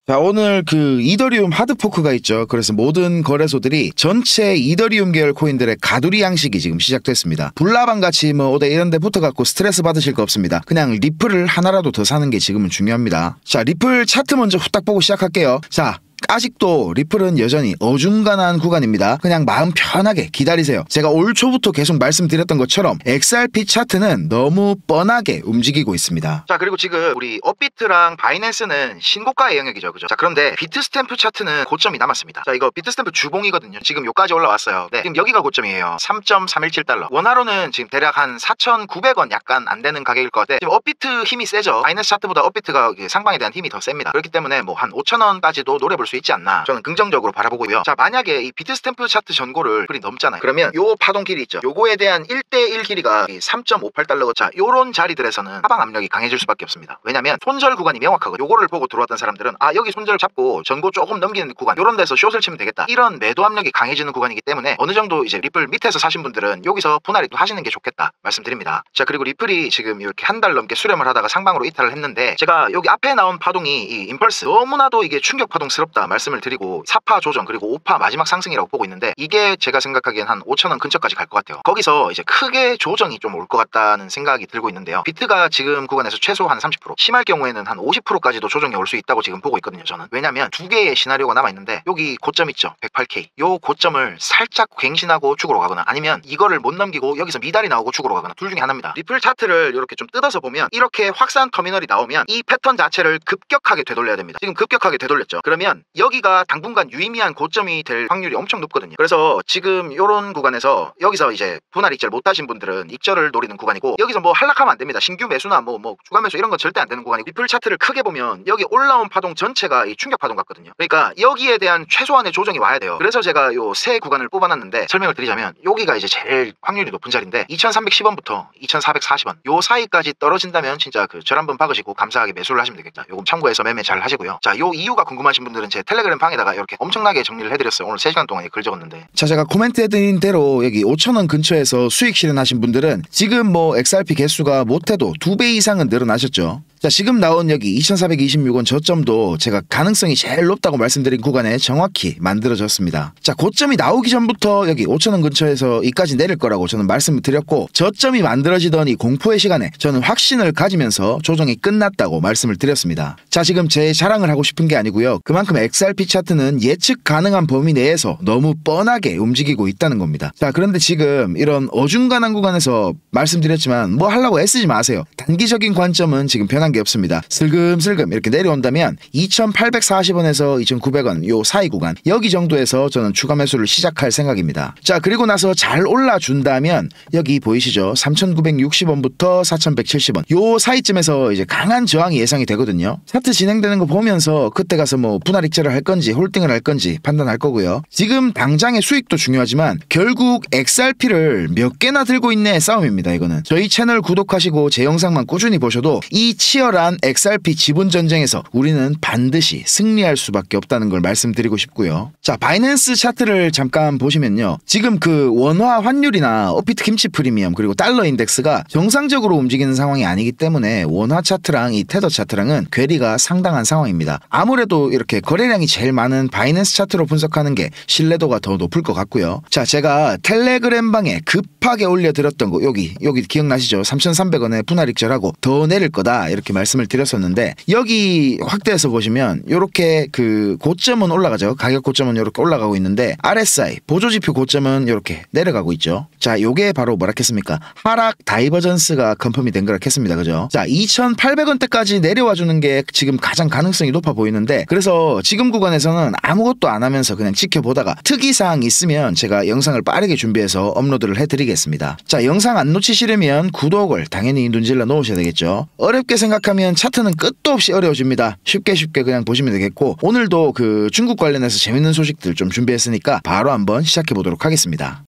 자, 오늘 그 이더리움 하드포크가 있죠. 그래서 모든 거래소들이 전체 이더리움 계열 코인들의 가두리 양식이 지금 시작됐습니다. 불나방같이 뭐 어디 이런 데 붙어갖고 스트레스 받으실 거 없습니다. 그냥 리플을 하나라도 더 사는 게 지금은 중요합니다. 자, 리플 차트 먼저 후딱 보고 시작할게요. 자, 아직도 리플은 여전히 어중간한 구간입니다. 그냥 마음 편하게 기다리세요. 제가 올 초부터 계속 말씀드렸던 것처럼 XRP 차트는 너무 뻔하게 움직이고 있습니다. 자, 그리고 지금 우리 업비트랑 바이낸스는 신고가의 영역이죠, 그죠? 자, 그런데 비트스탬프 차트는 고점이 남았습니다. 자, 이거 비트스탬프 주봉이거든요. 지금 여기까지 올라왔어요. 네, 지금 여기가 고점이에요. 3.317달러. 원화로는 지금 대략 한 4,900원 약간 안 되는 가격일 것 같아. 지금 업비트 힘이 세죠. 바이낸스 차트보다 업비트가 상방에 대한 힘이 더 셉니다. 그렇기 때문에 뭐 한 5,000원까지도 노려볼 수 있지 않나, 저는 긍정적으로 바라보고요. 자, 만약에 이 비트스탬프 차트 전고를 그리 넘잖아요. 그러면 요 파동 길이 있죠. 요거에 대한 1대1 길이가 3.58달러. 자, 요런 자리들에서는 하방 압력이 강해질 수밖에 없습니다. 왜냐면 손절 구간이 명확하거든요. 요거를 보고 들어왔던 사람들은 아, 여기 손절 잡고 전고 조금 넘기는 구간, 요런 데서 숏을 치면 되겠다, 이런 매도 압력이 강해지는 구간이기 때문에 어느 정도 이제 리플 밑에서 사신 분들은 여기서 분할이 또 하시는 게 좋겠다 말씀드립니다. 자, 그리고 리플이 지금 이렇게 한 달 넘게 수렴을 하다가 상방으로 이탈을 했는데, 제가 여기 앞에 나온 파동이 이 임펄스, 너무나도 이게 충격 파동스럽다 말씀을 드리고 4파 조정 그리고 5파 마지막 상승이라고 보고 있는데, 이게 제가 생각하기엔 한 5,000원 근처까지 갈 것 같아요. 거기서 이제 크게 조정이 좀 올 것 같다는 생각이 들고 있는데요. 비트가 지금 구간에서 최소 한 30%, 심할 경우에는 한 50%까지도 조정이 올 수 있다고 지금 보고 있거든요, 저는. 왜냐면 두 개의 시나리오가 남아있는데, 여기 고점 있죠, 108K. 요 고점을 살짝 갱신하고 죽으러 가거나, 아니면 이거를 못 넘기고 여기서 미달이 나오고 죽으러 가거나, 둘 중에 하나입니다. 리플 차트를 이렇게 좀 뜯어서 보면 이렇게 확산 터미널이 나오면 이 패턴 자체를 급격하게 되돌려야 됩니다. 지금 급격하게 되돌렸죠. 그러면 여기가 당분간 유의미한 고점이 될 확률이 엄청 높거든요. 그래서 지금 요런 구간에서 여기서 이제 분할 익절 못 하신 분들은 익절을 노리는 구간이고, 여기서 뭐 한락하면 안 됩니다. 신규 매수나 뭐 추가 매수 이런 건 절대 안 되는 구간이고, 리플 차트를 크게 보면 여기 올라온 파동 전체가 이 충격 파동 같거든요. 그러니까 여기에 대한 최소한의 조정이 와야 돼요. 그래서 제가 요 세 구간을 뽑아놨는데, 설명을 드리자면 여기가 이제 제일 확률이 높은 자리인데 2,310원부터 2,440원 요 사이까지 떨어진다면 진짜 그 절 한번 박으시고 감사하게 매수를 하시면 되겠다. 요거 참고해서 매매 잘 하시고요. 자, 요 이유가 궁금하신 분들은 제 텔레그램 방에다가 이렇게 엄청나게 정리를 해드렸어요. 오늘 3시간 동안에 글 적었는데, 자, 제가 코멘트 해드린 대로 여기 5,000원 근처에서 수익 실현하신 분들은 지금 뭐 XRP 개수가 못해도 2배 이상은 늘어나셨죠. 자, 지금 나온 여기 2,426원 저점도 제가 가능성이 제일 높다고 말씀드린 구간에 정확히 만들어졌습니다. 자, 고점이 나오기 전부터 여기 5,000원 근처에서 이까지 내릴 거라고 저는 말씀을 드렸고, 저점이 만들어지던 이 공포의 시간에 저는 확신을 가지면서 조정이 끝났다고 말씀을 드렸습니다. 자, 지금 제 자랑을 하고 싶은 게 아니고요. 그만큼 XRP 차트는 예측 가능한 범위 내에서 너무 뻔하게 움직이고 있다는 겁니다. 자, 그런데 지금 이런 어중간한 구간에서 말씀드렸지만 뭐 하려고 애쓰지 마세요. 단기적인 관점은 지금 변한 게 없습니다. 슬금슬금 이렇게 내려온다면 2,840원에서 2,900원 요 사이 구간, 여기 정도에서 저는 추가 매수를 시작할 생각입니다. 자, 그리고 나서 잘 올라준다면 여기 보이시죠? 3,960원부터 4,170원 요 사이쯤에서 이제 강한 저항이 예상이 되거든요. 차트 진행되는 거 보면서 그때 가서 뭐 분할 익절을 할 건지 홀딩을 할 건지 판단할 거고요. 지금 당장의 수익도 중요하지만 결국 XRP를 몇 개나 들고 있네 싸움입니다. 이거는 저희 채널 구독하시고 제 영상만 꾸준히 보셔도 이 치열한 XRP 지분 전쟁에서 우리는 반드시 승리할 수밖에 없다는 걸 말씀드리고 싶고요. 자, 바이낸스 차트를 잠깐 보시면요. 지금 그 원화 환율이나 업비트 김치 프리미엄 그리고 달러 인덱스가 정상적으로 움직이는 상황이 아니기 때문에 원화 차트랑 이 테더 차트랑은 괴리가 상당한 상황입니다. 아무래도 이렇게 거래량이 제일 많은 바이낸스 차트로 분석하는 게 신뢰도가 더 높을 것 같고요. 자, 제가 텔레그램 방에 급하게 올려드렸던 거 여기 기억나시죠? 3,300원에 분할 익절하고 더 내릴 거다 이렇게 말씀을 드렸었는데, 여기 확대해서 보시면 이렇게 그 고점은 올라가죠. 가격 고점은 이렇게 올라가고 있는데 RSI 보조지표 고점은 이렇게 내려가고 있죠. 자, 요게 바로 뭐라 했습니까? 하락 다이버전스가 컨펌이 된 거라 했습니다. 그죠? 자, 2,800원대까지 내려와 주는 게 지금 가장 가능성이 높아 보이는데, 그래서 지금 구간에서는 아무것도 안 하면서 그냥 지켜보다가 특이사항이 있으면 제가 영상을 빠르게 준비해서 업로드를 해드리겠습니다. 자, 영상 안 놓치시려면 구독을 당연히 눈질러 놓으셔야 되겠죠. 어렵게 생각하면 차트는 끝도 없이 어려워집니다. 쉽게 그냥 보시면 되겠고, 오늘도 그 중국 관련해서 재밌는 소식들 좀 준비했으니까 바로 한번 시작해 보도록 하겠습니다.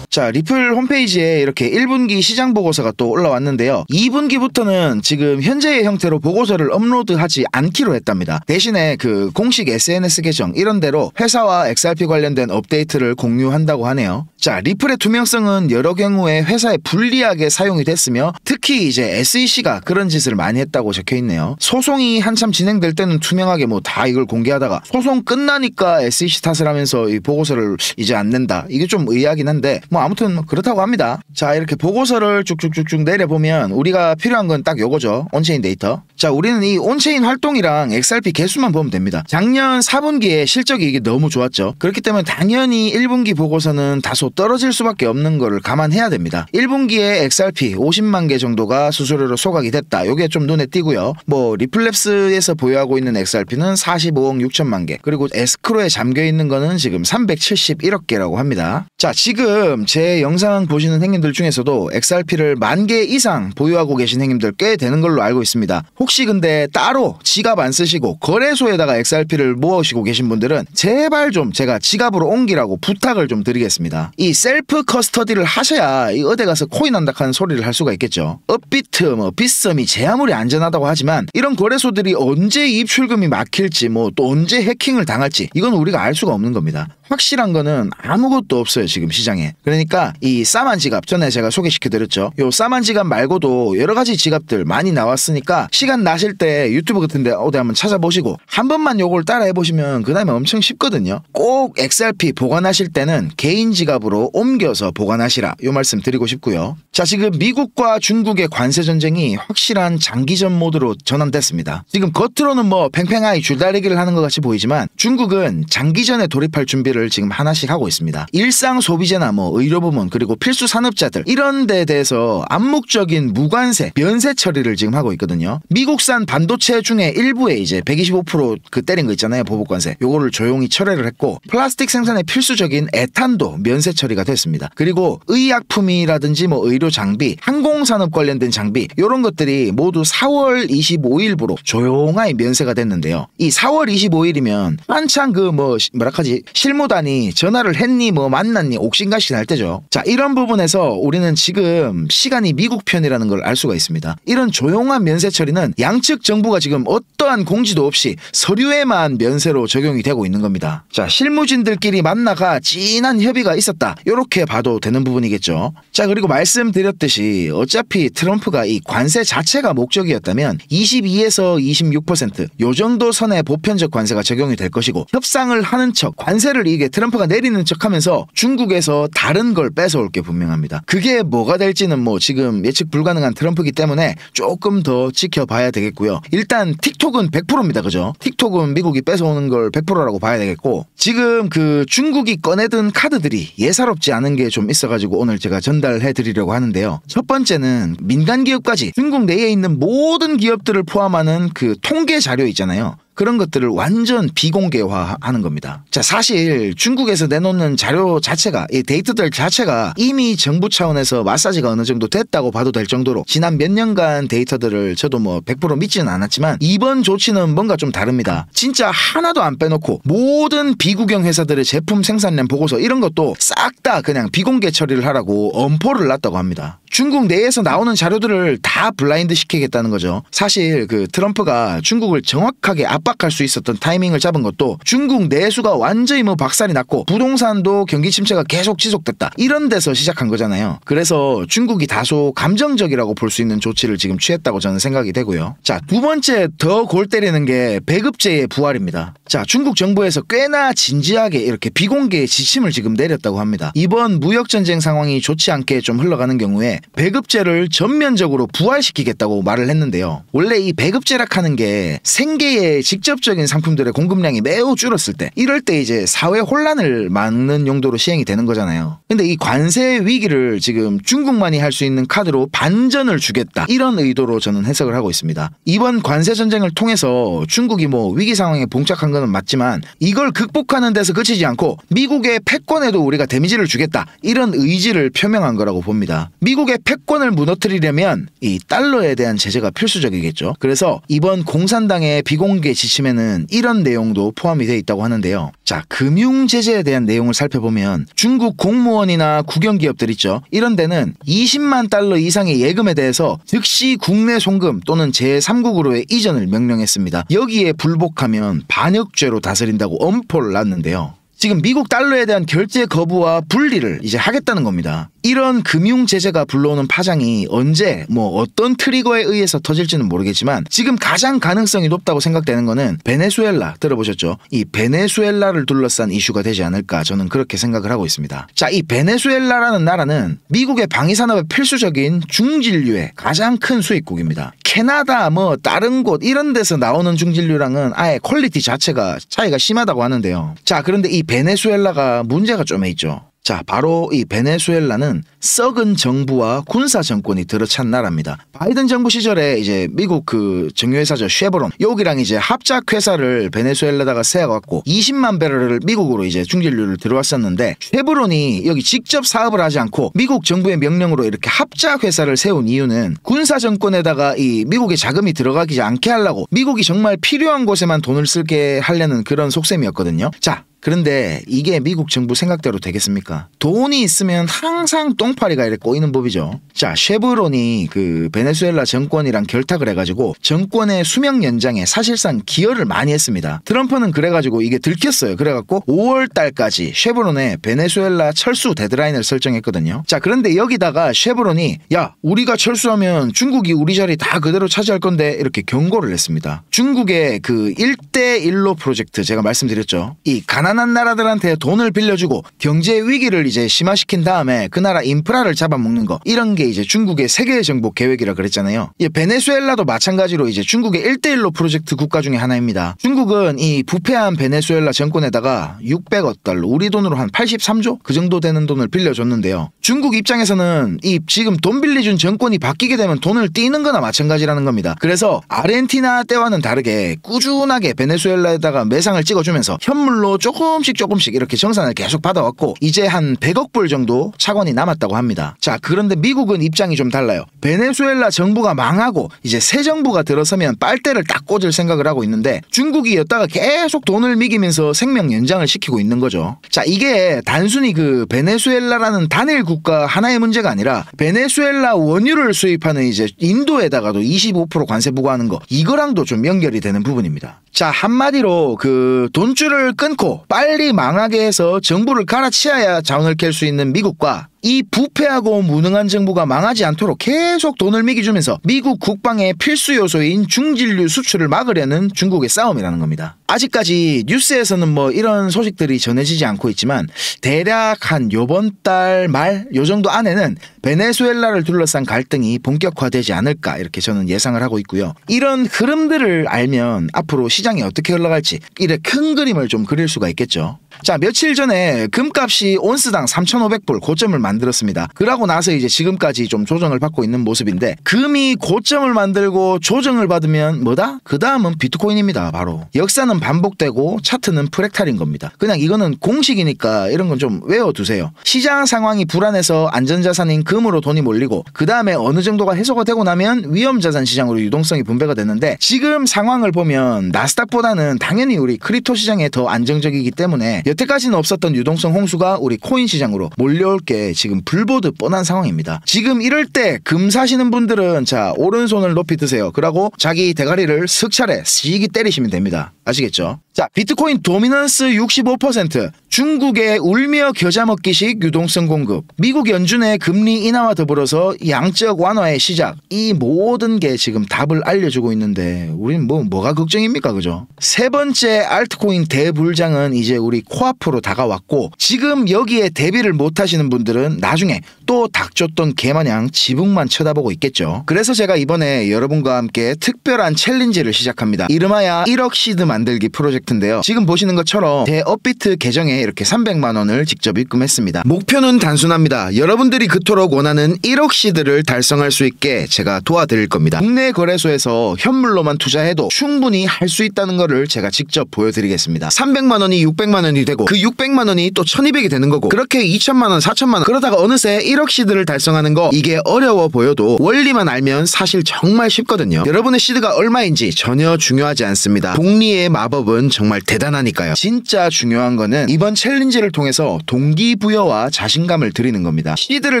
자, 리플 홈페이지에 이렇게 1분기 시장 보고서가 또 올라왔는데요. 2분기부터는 지금 현재의 형태로 보고서를 업로드하지 않기로 했답니다. 대신에 그 공식 SNS 계정 이런 데로 회사와 XRP 관련된 업데이트를 공유한다고 하네요. 자, 리플의 투명성은 여러 경우에 회사에 불리하게 사용이 됐으며 특히 이제 SEC가 그런 짓을 많이 했다고 적혀 있네요. 소송이 한참 진행될 때는 투명하게 뭐 다 이걸 공개하다가 소송 끝나니까 SEC 탓을 하면서 이 보고서를 이제 안 낸다. 이게 좀 의아하긴 한데 뭐 아무튼 그렇다고 합니다. 자, 이렇게 보고서를 쭉쭉쭉쭉 내려보면 우리가 필요한 건 딱 요거죠. 온체인 데이터. 자, 우리는 이 온체인 활동이랑 XRP 개수만 보면 됩니다. 작년 4분기에 실적이 이게 너무 좋았죠. 그렇기 때문에 당연히 1분기 보고서는 다소 떨어질 수밖에 없는 거를 감안해야 됩니다. 1분기에 XRP 50만 개 정도가 수수료로 소각이 됐다. 요게 좀 눈에 띄고요. 뭐 리플랩스에서 보유하고 있는 XRP는 45억 6천만 개, 그리고 에스크로에 잠겨 있는 거는 지금 371억 개라고 합니다. 자, 지금 제 영상 보시는 행님들 중에서도 XRP를 10,000개 이상 보유하고 계신 행님들 꽤 되는 걸로 알고 있습니다. 혹시 근데 따로 지갑 안 쓰시고 거래소에다가 XRP를 모으시고 계신 분들은 제발 좀 제가 지갑으로 옮기라고 부탁을 좀 드리겠습니다. 이 셀프 커스터디를 하셔야 이 어디 가서 코인 한다 하는 소리를 할 수가 있겠죠. 업비트, 뭐 빗썸이 제 아무리 안전하다고 하지만 이런 거래소들이 언제 입출금이 막힐지 뭐 또 언제 해킹을 당할지 이건 우리가 알 수가 없는 겁니다. 확실한 거는 아무것도 없어요 지금 시장에. 그러니까 이 싸만 지갑 전에 제가 소개시켜드렸죠. 요 싸만 지갑 말고도 여러가지 지갑들 많이 나왔으니까 시간 나실 때 유튜브 같은데 어디 한번 찾아보시고 한 번만 요걸 따라 해보시면 그 다음에 엄청 쉽거든요. 꼭 XRP 보관하실 때는 개인 지갑으로 옮겨서 보관하시라 요 말씀 드리고 싶고요. 자, 지금 미국과 중국의 관세 전쟁이 확실한 장기전 모드로 전환됐습니다. 지금 겉으로는 뭐 팽팽하게 줄다리기를 하는 것 같이 보이지만 중국은 장기전에 돌입할 준비를 지금 하나씩 하고 있습니다. 일상 소비재나 뭐 의료부문 그리고 필수 산업자들 이런 데에 대해서 암묵적인 무관세, 면세 처리를 지금 하고 있거든요. 미국산 반도체 중에 일부에 이제 125% 때린 거 있잖아요. 보복관세. 요거를 조용히 철회를 했고 플라스틱 생산에 필수적인 에탄도 면세 처리가 됐습니다. 그리고 의약품이라든지 뭐 의료 장비, 항공산업 관련된 장비 요런 것들이 모두 4월 25일부로 조용하게 면세가 됐는데요. 이 4월 25일이면 한창 그 뭐랄까지 실무단이 전화를 했니 뭐 만났니 옥신각신 할 때죠. 자, 이런 부분에서 우리는 지금 시간이 미국 편이라는 걸 알 수가 있습니다. 이런 조용한 면세 처리는 양측 정부가 지금 어떠한 공지도 없이 서류에만 면세로 적용이 되고 있는 겁니다. 자, 실무진들끼리 만나가 진한 협의가 있었다. 이렇게 봐도 되는 부분이겠죠. 자, 그리고 말씀드렸듯이 어차피 트럼프가 이 관세 자체가 목적이었다면 22에서 26% 요 정도 선의 보편적 관세가 적용이 될 것이고 협상을 하는 척 관세를 이게 트럼프가 내리는 척하면서 중국에서 다른 걸 뺏어올 게 분명합니다. 그게 뭐가 될지는 뭐 지금 예측 불가능한 트럼프이기 때문에 조금 더 지켜봐야 되겠고요. 일단 틱톡은 100%입니다. 그죠? 틱톡은 미국이 뺏어오는 걸 100%라고 봐야 되겠고 지금 그 중국이 꺼내든 카드들이 예사롭지 않은 게 좀 있어가지고 오늘 제가 전달해 드리려고 하는데요. 첫 번째는 민간 기업까지 중국 내에 있는 모든 기업들을 포함하는 그 통계 자료 있잖아요. 그런 것들을 완전 비공개화하는 겁니다. 자, 사실 중국에서 내놓는 자료 자체가 이 데이터들 자체가 이미 정부 차원에서 마사지가 어느 정도 됐다고 봐도 될 정도로 지난 몇 년간 데이터들을 저도 뭐 100% 믿지는 않았지만 이번 조치는 뭔가 좀 다릅니다. 진짜 하나도 안 빼놓고 모든 비국영 회사들의 제품 생산량 보고서 이런 것도 싹 다 그냥 비공개 처리를 하라고 엄포를 놨다고 합니다. 중국 내에서 나오는 자료들을 다 블라인드 시키겠다는 거죠. 사실 그 트럼프가 중국을 정확하게 압박할 수 있었던 타이밍을 잡은 것도 중국 내수가 완전히 뭐 박살이 났고 부동산도 경기 침체가 계속 지속됐다. 이런 데서 시작한 거잖아요. 그래서 중국이 다소 감정적이라고 볼 수 있는 조치를 지금 취했다고 저는 생각이 되고요. 자, 두 번째 더 골 때리는 게 배급제의 부활입니다. 자, 중국 정부에서 꽤나 진지하게 이렇게 비공개 지침을 지금 내렸다고 합니다. 이번 무역전쟁 상황이 좋지 않게 좀 흘러가는 경우에 배급제를 전면적으로 부활시키겠다고 말을 했는데요. 원래 이 배급제라 하는 게 생계의 직접적인 상품들의 공급량이 매우 줄었을 때 이럴 때 이제 사회 혼란을 막는 용도로 시행이 되는 거잖아요. 근데 이 관세 위기를 지금 중국만이 할 수 있는 카드로 반전을 주겠다. 이런 의도로 저는 해석을 하고 있습니다. 이번 관세 전쟁을 통해서 중국이 뭐 위기 상황에 봉착한 건 맞지만 이걸 극복하는 데서 그치지 않고 미국의 패권에도 우리가 데미지를 주겠다. 이런 의지를 표명한 거라고 봅니다. 미국의 미국의 패권을 무너뜨리려면 이 달러에 대한 제재가 필수적이겠죠. 그래서 이번 공산당의 비공개 지침에는 이런 내용도 포함이 되어 있다고 하는데요. 자, 금융 제재에 대한 내용을 살펴보면 중국 공무원이나 국영기업들 있죠. 이런 데는 20만 달러 이상의 예금에 대해서 즉시 국내 송금 또는 제3국으로의 이전을 명령했습니다. 여기에 불복하면 반역죄로 다스린다고 엄포를 놨는데요. 지금 미국 달러에 대한 결제 거부와 분리를 이제 하겠다는 겁니다. 이런 금융 제재가 불러오는 파장이 언제 어떤 트리거에 의해서 터질지는 모르겠지만 지금 가장 가능성이 높다고 생각되는 거는 베네수엘라 들어보셨죠? 이 베네수엘라를 둘러싼 이슈가 되지 않을까 저는 그렇게 생각을 하고 있습니다. 자, 이 베네수엘라라는 나라는 미국의 방위산업에 필수적인 중진류의 가장 큰 수입국입니다. 캐나다 다른 곳 이런 데서 나오는 중진류랑은 아예 퀄리티 자체가 차이가 심하다고 하는데요. 자, 그런데 이 베네수엘라가 문제가 좀 있죠. 자, 바로 이 베네수엘라는 썩은 정부와 군사 정권이 들어찬 나라입니다. 바이든 정부 시절에 이제 미국 그 정유회사죠, 쉐보론 여기랑 이제 합작 회사를 베네수엘라다가 세워갖고 20만 배럴을 미국으로 이제 중진류를 들어왔었는데 쉐보론이 여기 직접 사업을 하지 않고 미국 정부의 명령으로 이렇게 합작 회사를 세운 이유는 군사 정권에다가 이 미국의 자금이 들어가지 않게 하려고 미국이 정말 필요한 곳에만 돈을 쓰게 하려는 그런 속셈이었거든요. 자, 그런데 이게 미국 정부 생각대로 되겠습니까? 돈이 있으면 항상 똥파리가 이렇게 꼬이는 법이죠. 자, 쉐브론이 그 베네수엘라 정권이랑 결탁을 해가지고 정권의 수명 연장에 사실상 기여를 많이 했습니다. 트럼프는 그래가지고 이게 들켰어요. 그래갖고 5월 달까지 쉐브론에 베네수엘라 철수 데드라인을 설정했거든요. 자, 그런데 여기다가 쉐브론이 야, 우리가 철수하면 중국이 우리 자리 다 그대로 차지할 건데 이렇게 경고를 했습니다. 중국의 그 1대1로 프로젝트 제가 말씀드렸죠. 이 가난한 나라들한테 돈을 빌려주고 경제 위기를 이제 심화시킨 다음에 그 나라 인프라를 잡아먹는 거, 이런 게 이제 중국의 세계 정복 계획이라 그랬잖아요. 이 베네수엘라도 마찬가지로 이제 중국의 1대1로 프로젝트 국가 중에 하나입니다. 중국은 이 부패한 베네수엘라 정권에다가 600억 달러, 우리 돈으로 한 83조 그 정도 되는 돈을 빌려줬는데요. 중국 입장에서는 이 지금 돈 빌려준 정권이 바뀌게 되면 돈을 띄는 거나 마찬가지라는 겁니다. 그래서 아르헨티나 때와는 다르게 꾸준하게 베네수엘라에다가 매상을 찍어주면서 현물로 조금씩 이렇게 정산을 계속 받아왔고 이제 한 100억 불 정도 차관이 남았다고 합니다. 자, 그런데 미국은 입장이 좀 달라요. 베네수엘라 정부가 망하고 이제 새 정부가 들어서면 빨대를 딱 꽂을 생각을 하고 있는데 중국이 여기다가 계속 돈을 미기면서 생명 연장을 시키고 있는 거죠. 자, 이게 단순히 그 베네수엘라라는 단일 국가 하나의 문제가 아니라 베네수엘라 원유를 수입하는 이제 인도에다가도 25% 관세 부과하는 거, 이거랑도 좀 연결이 되는 부분입니다. 자, 한마디로 그 돈줄을 끊고 빨리 망하게 해서 정부를 갈아치워야 자원을 캘 수 있는 미국과 이 부패하고 무능한 정부가 망하지 않도록 계속 돈을 미기주면서 미국 국방의 필수 요소인 중진류 수출을 막으려는 중국의 싸움이라는 겁니다. 아직까지 뉴스에서는 이런 소식들이 전해지지 않고 있지만 대략 한 요번 달 말 요 정도 안에는 베네수엘라를 둘러싼 갈등이 본격화되지 않을까 이렇게 저는 예상을 하고 있고요. 이런 흐름들을 알면 앞으로 시장이 어떻게 흘러갈지 이래 큰 그림을 좀 그릴 수가 있겠죠. 자, 며칠 전에 금값이 온스당 3,500불 고점을 만들었습니다. 그러고 나서 이제 지금까지 좀 조정을 받고 있는 모습인데 금이 고점을 만들고 조정을 받으면 뭐다? 그 다음은 비트코인입니다. 바로 역사는 반복되고 차트는 프랙탈인 겁니다. 그냥 이거는 공식이니까 이런 건 좀 외워두세요. 시장 상황이 불안해서 안전자산인 금으로 돈이 몰리고 그 다음에 어느 정도가 해소가 되고 나면 위험자산 시장으로 유동성이 분배가 되는데 지금 상황을 보면 나스닥보다는 당연히 우리 크립토 시장에 더 안정적이기 때문에 여태까지는 없었던 유동성 홍수가 우리 코인 시장으로 몰려올 게 지금 불보듯 뻔한 상황입니다. 지금 이럴 때 금 사시는 분들은 자, 오른손을 높이 드세요. 그러고 자기 대가리를 석차례 시기 때리시면 됩니다. 아시겠죠? 자, 비트코인 도미넌스 65%, 중국의 울며 겨자 먹기식 유동성 공급, 미국 연준의 금리 인하와 더불어서 양적 완화의 시작, 이 모든 게 지금 답을 알려주고 있는데 우린 뭐가 걱정입니까? 그죠? 세 번째 알트코인 대불장은 이제 우리 코앞으로 다가왔고 지금 여기에 대비를 못하시는 분들은 나중에 또 닥쳤던 개마냥 지붕만 쳐다보고 있겠죠. 그래서 제가 이번에 여러분과 함께 특별한 챌린지를 시작합니다. 이름하여 1억 시드 만들기 프로젝트 프로젝트인데요. 지금 보시는 것처럼 대업비트 계정에 이렇게 300만원을 직접 입금했습니다. 목표는 단순합니다. 여러분들이 그토록 원하는 1억 시드를 달성할 수 있게 제가 도와드릴 겁니다. 국내 거래소에서 현물로만 투자해도 충분히 할 수 있다는 거를 제가 직접 보여드리겠습니다. 300만원이 600만원이 되고 그 600만원이 또 1200이 되는 거고 그렇게 2천만원 4천만원 그러다가 어느새 1억 시드를 달성하는 거 이게 어려워 보여도 원리만 알면 사실 정말 쉽거든요. 여러분의 시드가 얼마인지 전혀 중요하지 않습니다. 복리의 마법은 정말 대단하니까요. 진짜 중요한 거는 이번 챌린지를 통해서 동기부여와 자신감을 드리는 겁니다. 시드를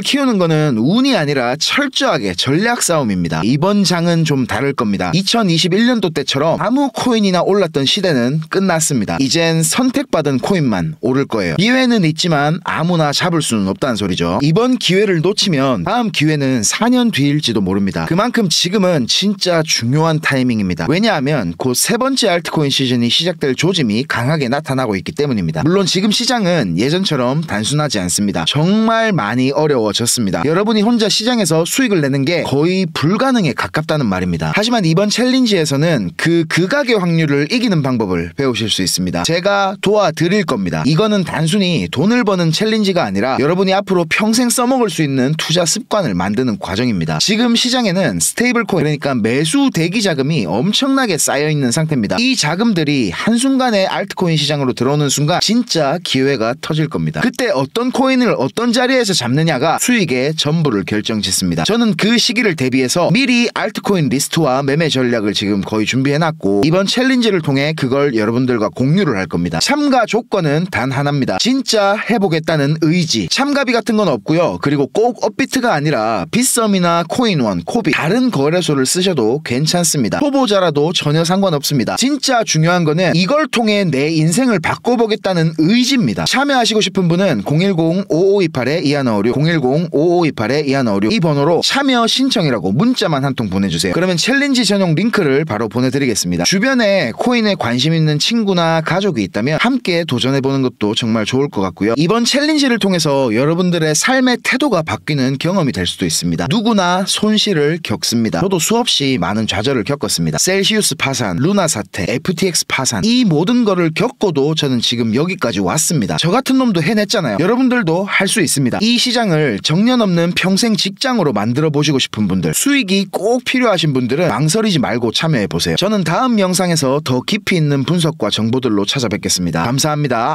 키우는 거는 운이 아니라 철저하게 전략 싸움입니다. 이번 장은 좀 다를 겁니다. 2021년도 때처럼 아무 코인이나 올랐던 시대는 끝났습니다. 이젠 선택받은 코인만 오를 거예요. 기회는 있지만 아무나 잡을 수는 없다는 소리죠. 이번 기회를 놓치면 다음 기회는 4년 뒤일지도 모릅니다. 그만큼 지금은 진짜 중요한 타이밍입니다. 왜냐하면 곧 세 번째 알트코인 시즌이 시작될 조짐이 강하게 나타나고 있기 때문입니다. 물론 지금 시장은 예전처럼 단순하지 않습니다. 정말 많이 어려워졌습니다. 여러분이 혼자 시장에서 수익을 내는 게 거의 불가능에 가깝다는 말입니다. 하지만 이번 챌린지에서는 그 극악의 확률을 이기는 방법을 배우실 수 있습니다. 제가 도와드릴 겁니다. 이거는 단순히 돈을 버는 챌린지가 아니라 여러분이 앞으로 평생 써먹을 수 있는 투자 습관을 만드는 과정입니다. 지금 시장에는 스테이블 코인 그러니까 매수 대기 자금이 엄청나게 쌓여있는 상태입니다. 이 자금들이 한순간에 알트코인 시장으로 들어오는 순간 진짜 기회가 터질 겁니다. 그때 어떤 코인을 어떤 자리에서 잡느냐가 수익의 전부를 결정짓습니다. 저는 그 시기를 대비해서 미리 알트코인 리스트와 매매 전략을 지금 거의 준비해놨고 이번 챌린지를 통해 그걸 여러분들과 공유를 할 겁니다. 참가 조건은 단 하나입니다. 진짜 해보겠다는 의지. 참가비 같은 건 없고요. 그리고 꼭 업비트가 아니라 빗썸이나 코인원, 코비 다른 거래소를 쓰셔도 괜찮습니다. 초보자라도 전혀 상관없습니다. 진짜 중요한 거는 이걸 통해 내 인생을 바꿔보겠다는 의지입니다. 참여하시고 싶은 분은 010-5528-2156 010-5528-2156 이 번호로 참여 신청이라고 문자만 한 통 보내주세요. 그러면 챌린지 전용 링크를 바로 보내드리겠습니다. 주변에 코인에 관심 있는 친구나 가족이 있다면 함께 도전해보는 것도 정말 좋을 것 같고요. 이번 챌린지를 통해서 여러분들의 삶의 태도가 바뀌는 경험이 될 수도 있습니다. 누구나 손실을 겪습니다. 저도 수없이 많은 좌절을 겪었습니다. 셀시우스 파산, 루나 사태, FTX 파산 이 모든 거를 겪고도 저는 지금 여기까지 왔습니다. 저 같은 놈도 해냈잖아요. 여러분들도 할 수 있습니다. 이 시장을 정년 없는 평생 직장으로 만들어 보시고 싶은 분들, 수익이 꼭 필요하신 분들은 망설이지 말고 참여해보세요. 저는 다음 영상에서 더 깊이 있는 분석과 정보들로 찾아뵙겠습니다. 감사합니다.